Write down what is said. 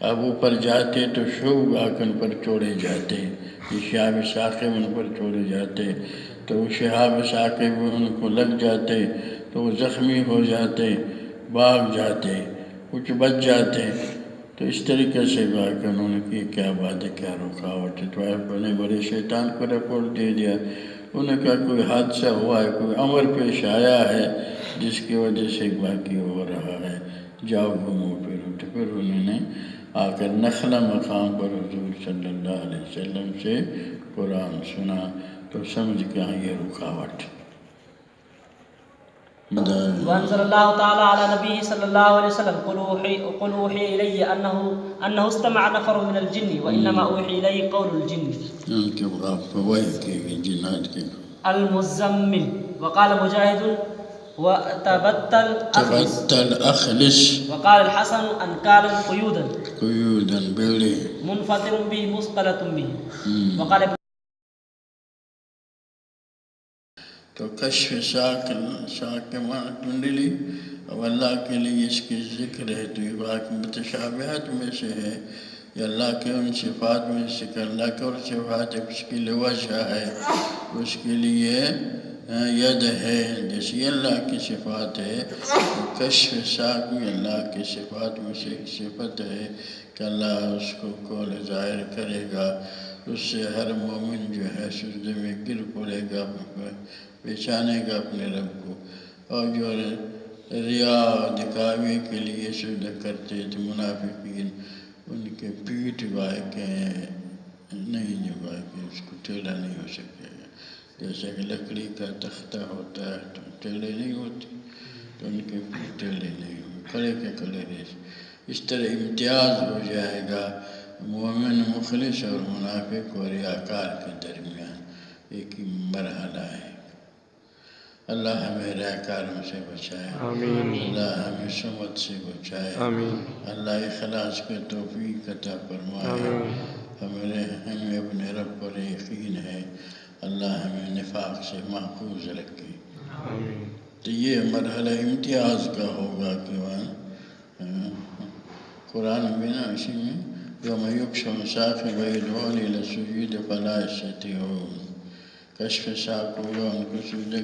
اب اوپر جاتے تو شوق آکن پر چھوڑے جاتے، یہ شہاب ثاقب ان پر چھوڑے جاتے تو وہ شہاب ثاقب ان کو لگ جاتے تو وہ زخمی ہو جاتے، بھاگ جاتے، کچھ بچ جاتے۔ تو اس طریقے سے گا کہ انہوں نے کی کیا بات ہے، کیا رکاوٹ ہے۔ تو اپنے بڑے شیطان کو رپورٹ دے دیا، انہوں نے کہا کوئی حادثہ ہوا ہے، کوئی امر پیش آیا ہے جس کی وجہ سے باقی ہو رہا ہے، جاؤ گھومو پھرو۔ تو پھر انہوں نے آ کر نخلا مقام پر حضور صلی اللہ علیہ وسلم سے قرآن سنا تو سمجھ گیا یہ رکاوٹ۔ وانزل اللہ تعالی علی نبی صلی اللہ علیہ وسلم قل اوحی الی انہ استمع نفر من الجن وانما اوحی الی قول الجن ان کے وحی کی گئی جنات کی المزمل۔ وقال مجاہد تبتل اخلص وقال الحسن انکالا قیودا بیڑے منفطر به مثقلۃ به۔ وقال تو کشف ساک کے معنی کنڈلی، اب اللہ کے لیے اس کی ذکر ہے تو یہ واقع متشابہات میں سے ہے، یہ اللہ کے ان صفات میں سے کہ اللہ کے اور صفات اس کے لیے وجہ ہے، اس کے لیے ید ہے، جیسی اللہ کی صفات ہے۔ کشف ساک میں اللہ کی صفات میں سے ایک صفت ہے کہ اللہ اس کو قول ظاہر کرے گا، اس سے ہر مومن جو ہے سجدے میں گر پڑے گا، پہچانے گا اپنے رب کو۔ اور جو ریا دکھاوے کے لیے سجدہ کرتے تھے منافقین، ان کے پیٹھ گائے کہ نہیں جگائے کہ اس کو ٹیڑھا نہیں ہو سکے گا، جیسا کہ لکڑی کا تختہ ہوتا ہے تو ٹیڑھے نہیں ہوتے، تو ان کے پیٹھ ٹیڑھے نہیں ہوتے، کھڑے کے کھڑے رہے۔ اس طرح امتیاز ہو جائے گا مومن مخلص اور منافق اور ریاکار کے درمیان، ایک ہی مرحلہ ہے۔ اللہ ہمیں ریاکاروں سے بچائے، اللہ ہمیں سمت سے بچائے، اللہ اخلاص کے توفیق عطا فرمائے۔ ہمیں اپنے رب پر یقین ہے، اللہ ہمیں نفاق سے محفوظ رکھے۔ تو یہ مرحلہ امتیاز کا ہوگا کہ وہاں قرآن میں نا اسی میں یوم یکشف ساق ویدعون الی السجود فلا یستطیعون، کشف ساق ہوگا ان کو سجدہ